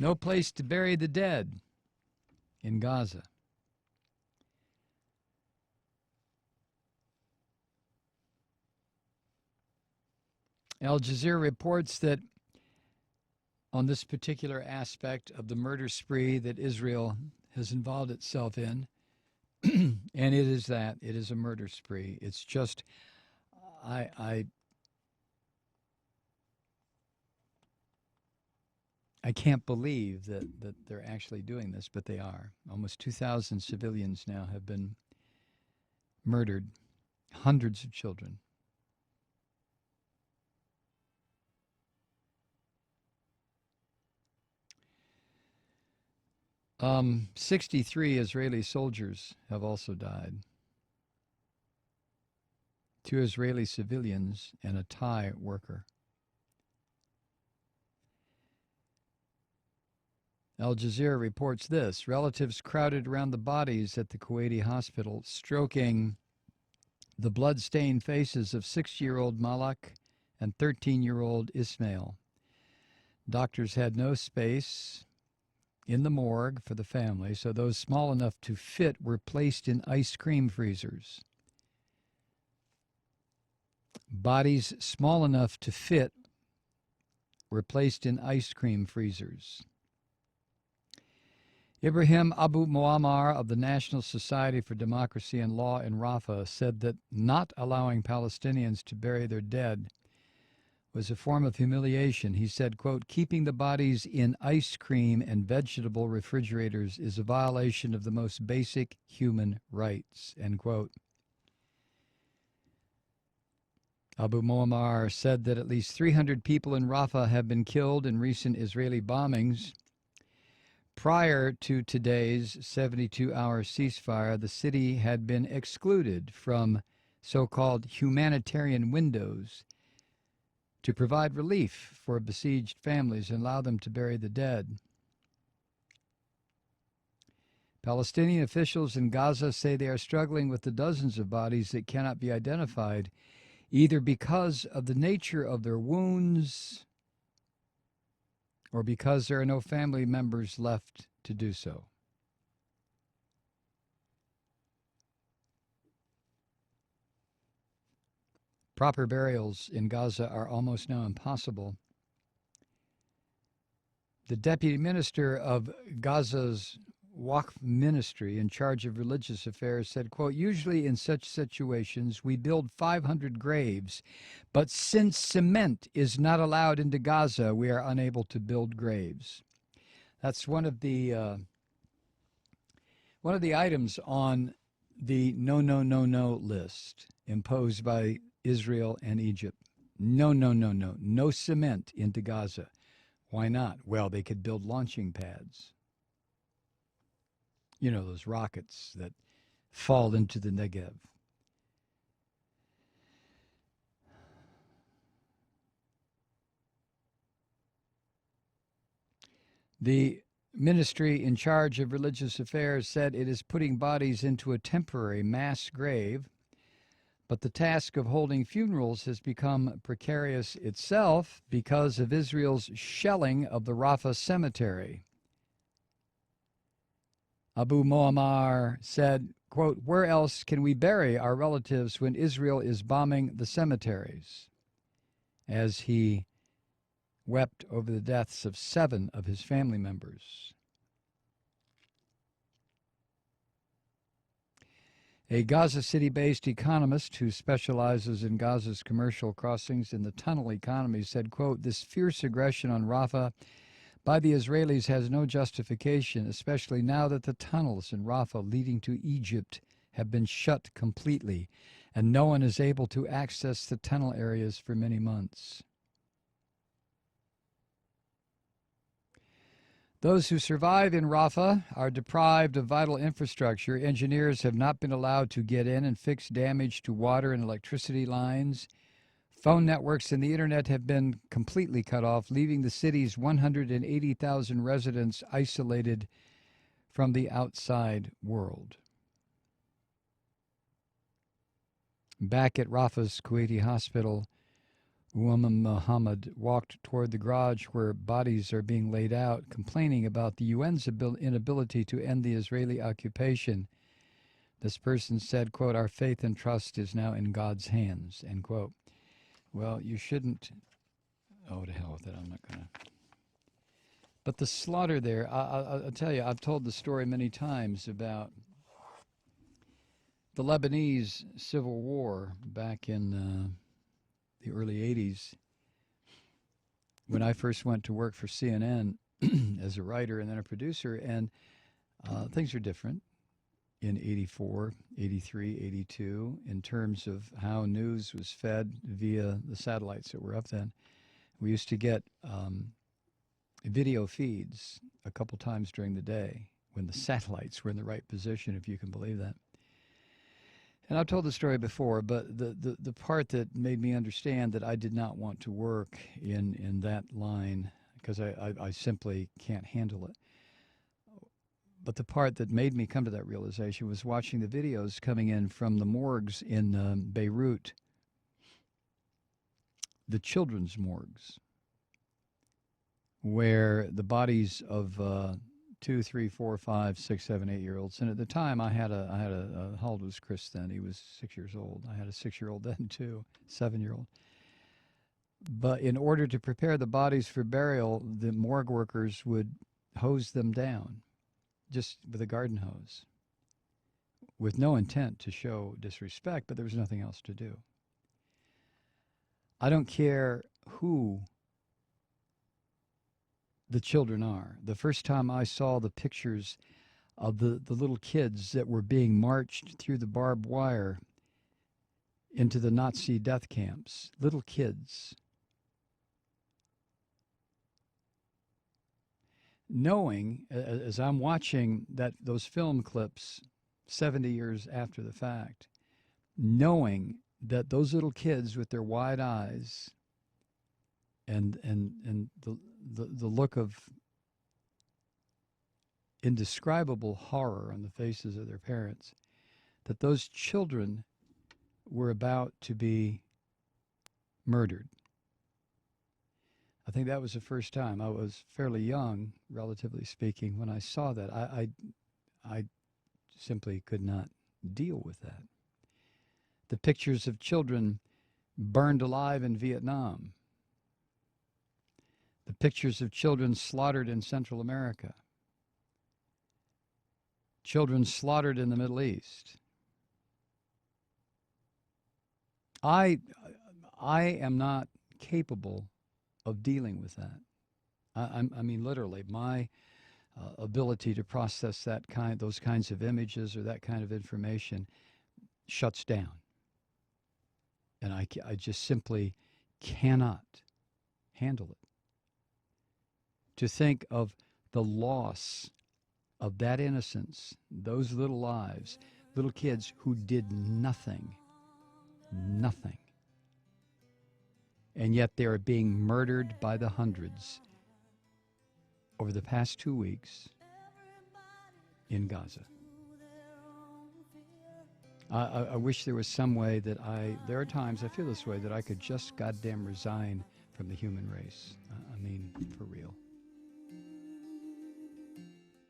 No place to bury the dead in Gaza. Al Jazeera reports that on this particular aspect of the murder spree that Israel has involved itself in, and it is a murder spree. It's just, I can't believe that they're actually doing this, but they are. Almost 2,000 civilians now have been murdered, hundreds of children. 63 Israeli soldiers have also died. 2 Israeli civilians and a Thai worker. Al Jazeera reports this. Relatives crowded around the bodies at the Kuwaiti hospital, stroking the blood-stained faces of 6-year-old Malak and 13-year-old Ismail. Doctors had no space in the morgue for the family, so those small enough to fit were placed in ice cream freezers. Bodies small enough to fit were placed in ice cream freezers. Ibrahim Abu Muammar of the National Society for Democracy and Law in Rafah said that not allowing Palestinians to bury their dead was a form of humiliation. He said, quote, keeping the bodies in ice cream and vegetable refrigerators is a violation of the most basic human rights, end quote. Abu Muammar said that at least 300 people in Rafah have been killed in recent Israeli bombings. Prior to today's 72-hour ceasefire, the city had been excluded from so-called humanitarian windows to provide relief for besieged families and allow them to bury the dead. Palestinian officials in Gaza say they are struggling with the dozens of bodies that cannot be identified, either because of the nature of their wounds or because there are no family members left to do so. Proper burials in Gaza are almost now impossible. The deputy minister of Gaza's Waqf ministry in charge of religious affairs said, quote, usually in such situations we build 500 graves, but since cement is not allowed into Gaza, we are unable to build graves. That's one of the items on the no list imposed by Israel and Egypt. No cement into Gaza. Why not? Well, they could build launching pads. You know, those rockets that fall into the Negev. The ministry in charge of religious affairs said it is putting bodies into a temporary mass grave, but the task of holding funerals has become precarious itself because of Israel's shelling of the Rafah cemetery. Abu Muammar said, quote, where else can we bury our relatives when Israel is bombing the cemeteries? As he wept over the deaths of 7 of his family members. A Gaza City-based economist who specializes in Gaza's commercial crossings in the tunnel economy said, quote, this fierce aggression on Rafah by the Israelis has no justification, especially now that the tunnels in Rafah leading to Egypt have been shut completely, and no one is able to access the tunnel areas for many months. Those who survive in Rafah are deprived of vital infrastructure. Engineers have not been allowed to get in and fix damage to water and electricity lines. Phone networks and the internet have been completely cut off, leaving the city's 180,000 residents isolated from the outside world. Back at Rafah's Kuwaiti hospital, Umm Mohammed walked toward the garage where bodies are being laid out, complaining about the UN's inability to end the Israeli occupation. This person said, quote, "Our faith and trust is now in God's hands," end quote. Well, you shouldn't. Oh, to hell with it. I'm not going to. But the slaughter there, I'll tell you, I've told the story many times about the Lebanese Civil War back in the early 80s, when I first went to work for CNN as a writer and then a producer, and things are different in 84, 83, 82 in terms of how news was fed via the satellites that were up then. We used to get video feeds a couple times during the day when the satellites were in the right position, if you can believe that. And I've told the story before, but the part that made me understand that I did not want to work in that line because I simply can't handle it. But the part that made me come to that realization was watching the videos coming in from the morgues in Beirut, the children's morgues, where the bodies of 2, 3, 4, 5, 6, 7, 8-year-olds. And at the time, I had a how old was Chris then? He was 6 years old. I had a 6-year-old then too, 7-year-old. But in order to prepare the bodies for burial, the morgue workers would hose them down, just with a garden hose, with no intent to show disrespect, but there was nothing else to do. I don't care who the children are. The first time I saw the pictures of the little kids that were being marched through the barbed wire into the Nazi death camps, little kids, knowing, as I'm watching those film clips 70 years after the fact, knowing that those little kids with their wide eyes and the look of indescribable horror on the faces of their parents, that those children were about to be murdered. I think that was the first time. I was fairly young, relatively speaking, when I saw that. I simply could not deal with that. The pictures of children burned alive in Vietnam. The pictures of children slaughtered in Central America. Children slaughtered in the Middle East. I am not capable of dealing with that. I mean, literally, my ability to process those kinds of images or that kind of information shuts down. And I just simply cannot handle it. To think of the loss of that innocence, those little lives, little kids who did nothing, and yet they are being murdered by the hundreds over the past 2 weeks in Gaza. I wish there was some way that there are times I feel this way, that I could just goddamn resign from the human race. I mean, for real.